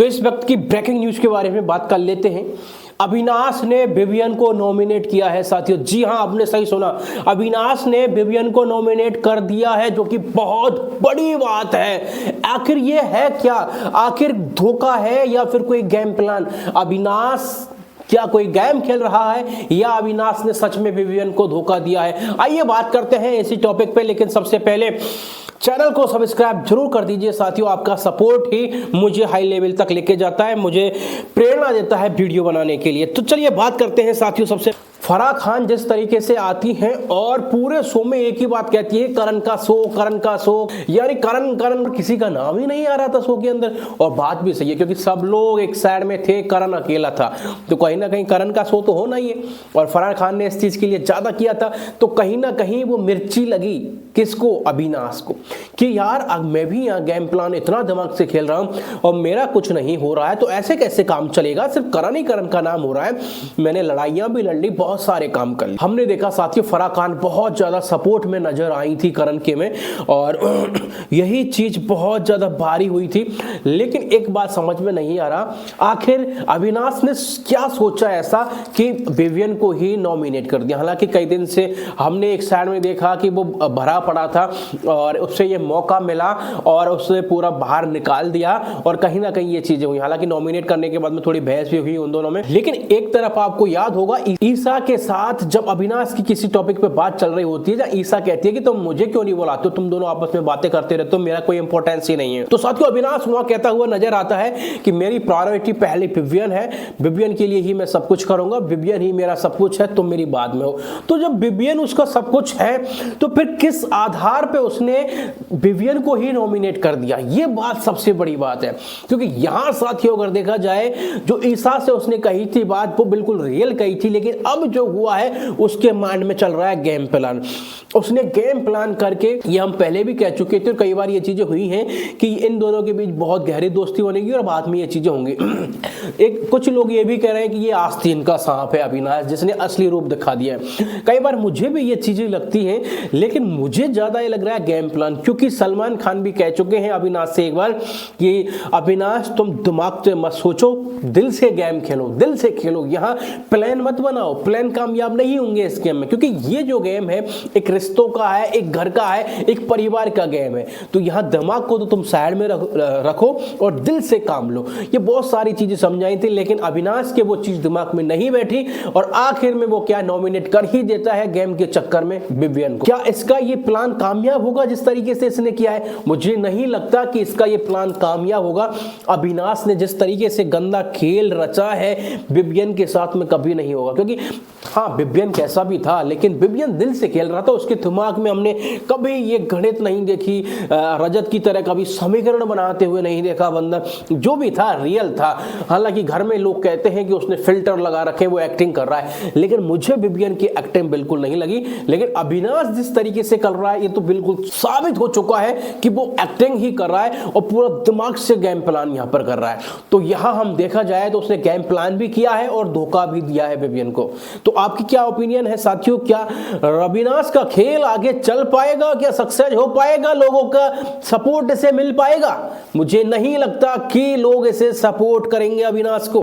तो इस वक्त की ब्रेकिंग न्यूज के बारे में बात कर लेते हैं। अविनाश ने विवियन को नॉमिनेट किया है साथियों। जी हां, आपने सही सुना, अविनाश ने विवियन को नॉमिनेट कर दिया है, जो कि बहुत बड़ी बात है। आखिर ये है क्या? आखिर धोखा है या फिर कोई गेम प्लान? अविनाश क्या कोई गेम खेल रहा है या अविनाश ने सच में विवियन को धोखा दिया है? आइए बात करते हैं इसी टॉपिक पे, लेकिन सबसे पहले चैनल को सब्सक्राइब जरूर कर दीजिए साथियों। आपका सपोर्ट ही मुझे हाई लेवल तक लेके जाता है, मुझे प्रेरणा देता है वीडियो बनाने के लिए। तो चलिए बात करते हैं साथियों। सबसे फराह खान जिस तरीके से आती हैं और पूरे शो में एक ही बात कहती है, करण का शो, करण का शो, यानी करण करण किसी का नाम ही नहीं आ रहा था शो के अंदर। और बात भी सही है, क्योंकि सब लोग एक साइड में थे, करण अकेला था, तो कहीं ना कहीं करण का शो तो होना ही है। और फराह खान ने इस चीज के लिए ज्यादा किया था, तो कहीं ना कहीं वो मिर्ची लगी किसको? अविनाश को, कि यार अब मैं भी यहाँ गेम प्लान इतना दिमाग से खेल रहा हूँ और मेरा कुछ नहीं हो रहा है, तो ऐसे कैसे काम चलेगा? सिर्फ करण ही करण का नाम हो रहा है। मैंने लड़ाइयां भी लड़ ली, बहुत सारे काम कर लिए। हमने देखा साथियों, फराह खान बहुत ज्यादा सपोर्ट में नजर आई थी करण के में, और यही चीज बहुत ज्यादा भारी हुई थी। लेकिन एक बात समझ में नहीं आ रहा, आखिर अविनाश ने क्या सोचा ऐसा कि विवियन को ही नॉमिनेट कर दिया। हालांकि कई दिन से हमने एक साइड में देखा कि वो भरा पड़ा था और उससे ये मौका मिला और उसने पूरा बाहर निकाल दिया, और कहीं ना कहीं ये चीजें हुई। हालांकि नॉमिनेट करने के बाद में थोड़ी बहस भी हुई उन दोनों में। लेकिन एक तरफ आपको याद होगा, ईसा के साथ जब अविनाश की किसी टॉपिक पे बात चल रही होती है, जब ईसा कहती है कि तुम मुझे क्यों नहीं बुलाते हो, तुम दोनों आपस में बातें करते रहते हो, मेरा कोई इंपॉर्टेंस ही नहीं है। तो साथियों अविनाश वहां कहता हुआ नजर आता है कि मेरी प्रायोरिटी पहले विवियन है, विवियन के लिए ही मैं सब कुछ करूंगा, विवियन ही मेरा सब कुछ है, तुम मेरी बाद में हो। तो जब विवियन उसका सब कुछ है, तो फिर किस आधार पे उसने विवियन को ही नॉमिनेट कर दिया? ये बात सबसे बड़ी बात है, क्योंकि यहां साथियों अगर देखा जाए, जो ईसा से उसने कही थी बात, वो बिल्कुल रियल कही थी। लेकिन अब जो हुआ है, उसके माइंड में चल रहा है गेम प्लान। उसने गेम प्लान करके, ये हम पहले भी कह चुके थे, कई बार ये चीजें हुई हैं कि इन दोनों के बीच बहुत गहरी दोस्ती बनेगी और बाद में ये चीजें होंगी। एक कुछ लोग ये भी कह रहे हैं कि ये आस्तीन का सांप है अविनाश, जिसने असली रूप दिखा दिया है। कई बार मुझे भी ये चीजें लगती हैं, लेकिन मुझे ज्यादा ये लग रहा है गेम प्लान, क्योंकि सलमान खान भी कह चुके हैं अविनाश से एक बार कि अविनाश तुम दिमाग से मत सोचो, दिल से गेम खेलो, दिल से खेलो, यहाँ प्लान मत बनाओ, प्लान कामयाब नहीं होंगे इस गेम में, क्योंकि ये जो गेम है एक रिश्तों का है, एक घर का है, एक परिवार का गेम है। तो यहाँ दिमाग को तो तुम साइड में रखो और दिल से काम लो। ये बहुत सारी चीजें समझाई थी, लेकिन अविनाश के वो चीज दिमाग में नहीं बैठी और आखिर में वो क्या नॉमिनेट कर ही देता है गेम के चक्कर में विवियन को। क्या इसका ये प्लान कामयाब होगा जिस तरीके से इसने किया है? मुझे नहीं लगता कि इसका ये प्लान कामयाब होगा। अविनाश ने जिस तरीके से गंदा खेल रचा है विवियन के साथ में, कभी नहीं होगा। क्योंकि हाँ, विवियन कैसा भी था, लेकिन विवियन दिल से खेल रहा था। उसके दिमाग में हमने कभी ये गणित नहीं देखी, रजत की तरह कभी समीकरण बनाते हुए नहीं देखा। बंदा जो भी था रियल था। हालांकि घर में लोग कहते हैं कि उसने फिल्टर लगा रखे, वो एक्टिंग कर रहा है, लेकिन मुझे विवियन की एक्टिंग बिल्कुल नहीं लगी। लेकिन अविनाश जिस तरीके से कर रहा है, ये तो बिल्कुल साबित हो चुका है कि वो एक्टिंग ही कर रहा है और पूरा दिमाग से गेम प्लान यहां पर कर रहा है। तो यहां हम देखा जाए तो उसने गेम प्लान भी किया है और धोखा भी दिया है विवियन को। तो आपकी क्या ओपिनियन है साथियों? क्या अविनाश का खेल आगे चल पाएगा? क्या सक्सेस हो पाएगा? लोगों का सपोर्ट इसे मिल पाएगा? मुझे नहीं लगता कि लोग इसे सपोर्ट करेंगे अविनाश को।